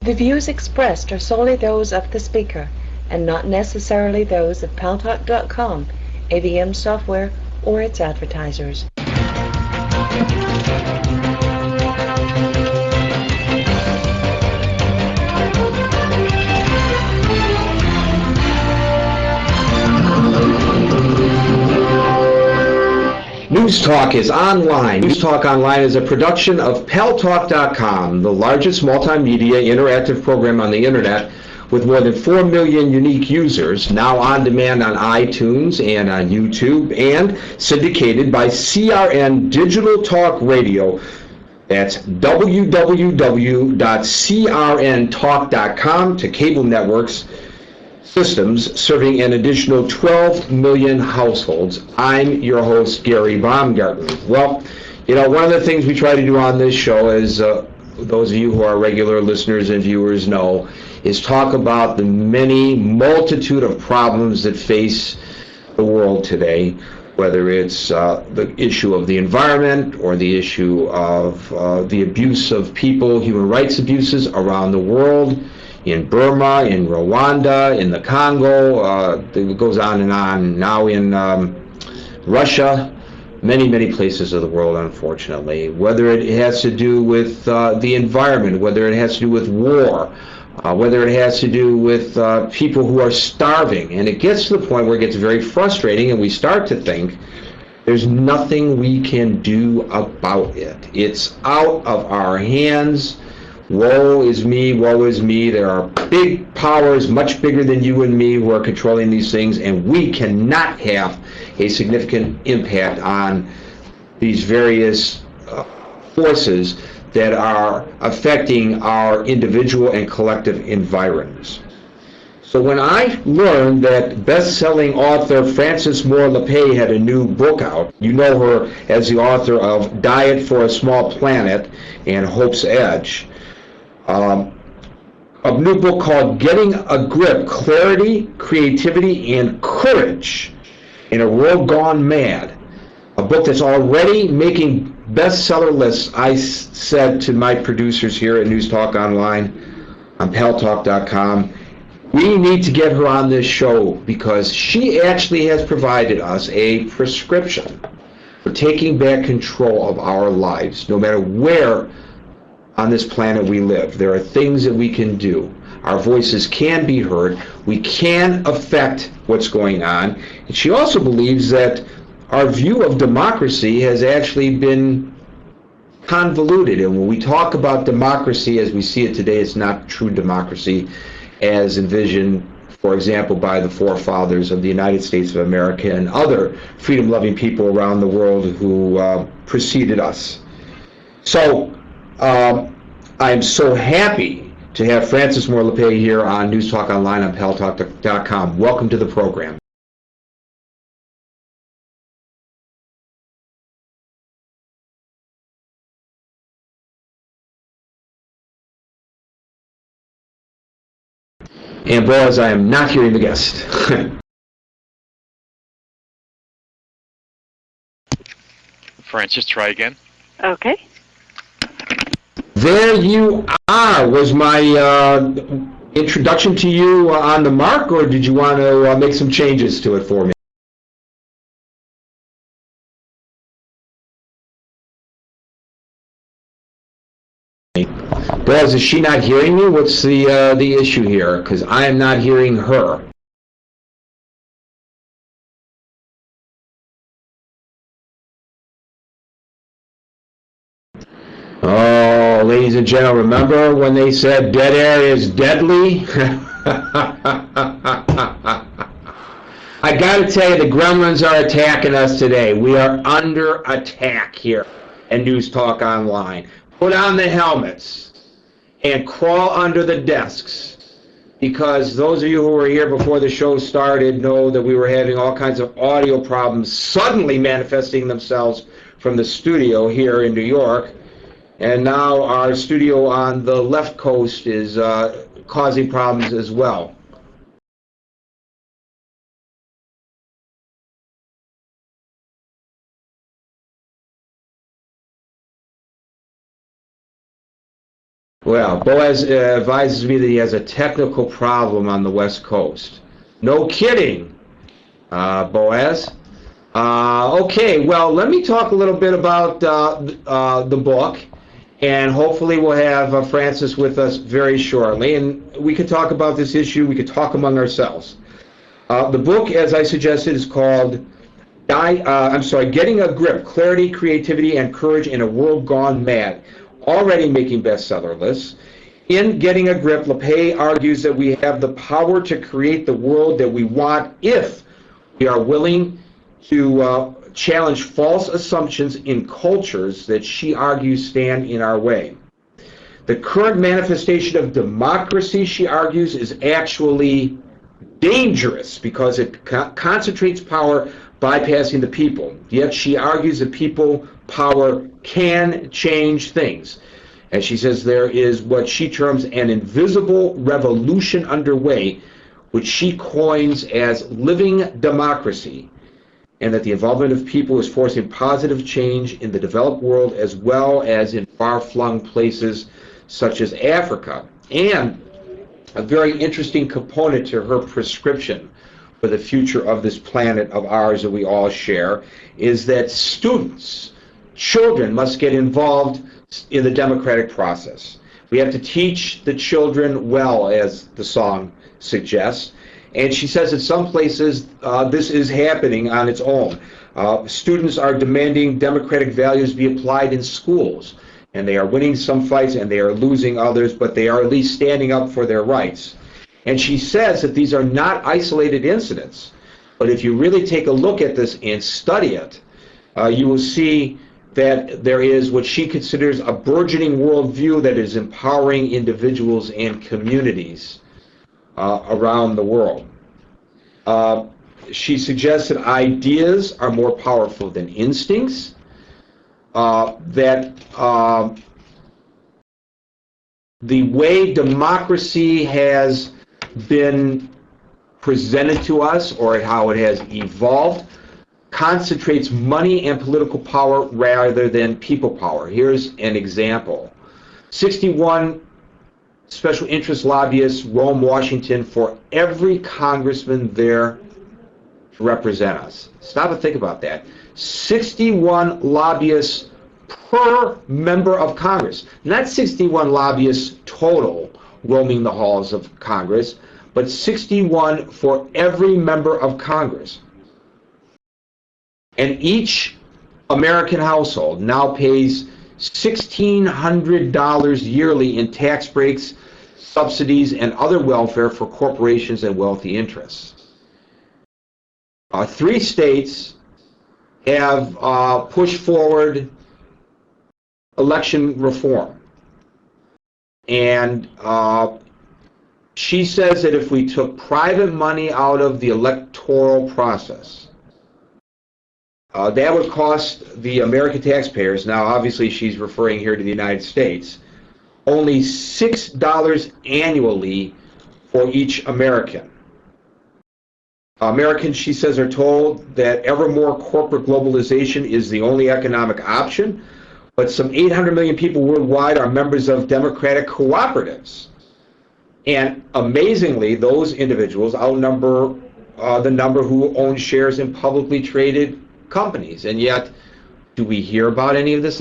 The views expressed are solely those of the speaker and not necessarily those of Paltalk.com, AVM software, or its advertisers. News Talk is online. News Talk Online is a production of Paltalk.com, the largest multimedia interactive program on the internet with more than 4 million unique users, now on demand on iTunes and on YouTube, and syndicated by CRN Digital Talk Radio. That's www.crntalk.com to cable networks systems serving an additional 12 million households. I'm your host, Gary Baumgarten. Well, one of the things we try to do on this show, as those of you who are regular listeners and viewers know, is talk about the many multitude of problems that face the world today, whether it's the issue of the environment or the issue of the abuse of people, human rights abuses around the world, in Burma, in Rwanda, in the Congo, it goes on and on, now in Russia, many places of the world, unfortunately. Whether it has to do with the environment, whether it has to do with war, whether it has to do with people who are starving. And it gets to the point where it gets very frustrating and we start to think there's nothing we can do about it. It's out of our hands. Woe is me, woe is me. There are big powers, much bigger than you and me, who are controlling these things, and we cannot have a significant impact on these various forces that are affecting our individual and collective environments. So when I learned that best-selling author Frances Moore Lappé had a new book out, you know her as the author of Diet for a Small Planet and Hope's Edge, a new book called Getting a Grip, Clarity, Creativity, and Courage in a World Gone Mad, a book that's already making bestseller lists. I said to my producers here at News Talk Online on Paltalk.com, we need to get her on this show because she actually has provided us a prescription for taking back control of our lives, no matter where on this planet we live. There are things that we can do. Our voices can be heard. We can affect what's going on. And she also believes that our view of democracy has actually been convoluted. And when we talk about democracy as we see it today, it's not true democracy as envisioned, for example, by the forefathers of the United States of America and other freedom-loving people around the world who preceded us. So, I am so happy to have Frances Moore Lappé here on News Talk Online on Paltalk.com. Welcome to the program. And boys, I am not hearing the guest. Frances, try again. Okay. There you are. Was my introduction to you on the mark, or did you want to make some changes to it for me? Buzz, is she not hearing me? What's the issue here? Because I am not hearing her. Oh, ladies and gentlemen, remember when they said dead air is deadly? I gotta tell you, the gremlins are attacking us today. We are under attack here at News Talk Online. Put on the helmets and crawl under the desks, because those of you who were here before the show started know that we were having all kinds of audio problems suddenly manifesting themselves from the studio here in New York. And now our studio on the left coast is causing problems as well. Well, Boaz advises me that he has a technical problem on the West Coast. No kidding, Boaz. Okay, well, let me talk a little bit about the book, and hopefully we'll have Francis with us very shortly, and we could talk about this issue. We could talk among ourselves. The book, as I suggested, is called Getting a Grip, Clarity, Creativity, and Courage in a World Gone Mad, already making bestseller lists. In Getting a Grip, Lappe argues that we have the power to create the world that we want if we are willing to challenge false assumptions in cultures that she argues stand in our way. The current manifestation of democracy, she argues, is actually dangerous because it concentrates power bypassing the people. Yet she argues that people power can change things. And she says there is what she terms an invisible revolution underway, which she coins as living democracy, and that the involvement of people is forcing positive change in the developed world as well as in far-flung places such as Africa. And a very interesting component to her prescription for the future of this planet of ours that we all share is that students, children, must get involved in the democratic process. We have to teach the children well, as the song suggests. And she says in some places this is happening on its own. Students are demanding democratic values be applied in schools. And they are winning some fights and they are losing others, but they are at least standing up for their rights. And she says that these are not isolated incidents. But if you really take a look at this and study it, you will see that there is what she considers a burgeoning worldview that is empowering individuals and communities around the world. She suggests that ideas are more powerful than instincts, that the way democracy has been presented to us, or how it has evolved, concentrates money and political power rather than people power. Here's an example. 61 special interest lobbyists roam Washington for every congressman there to represent us. Stop and think about that. 61 lobbyists per member of Congress. Not 61 lobbyists total roaming the halls of Congress, but 61 for every member of Congress. And each American household now pays $1,600 yearly in tax breaks, subsidies, and other welfare for corporations and wealthy interests. 3 states have pushed forward election reform. And she says that if we took private money out of the electoral process, that would cost the American taxpayers, now obviously she's referring here to the United States, only $6 annually for each American. Americans, she says, are told that ever more corporate globalization is the only economic option, but some 800 million people worldwide are members of democratic cooperatives. And amazingly, those individuals outnumber the number who own shares in publicly traded companies. And yet, do we hear about any of this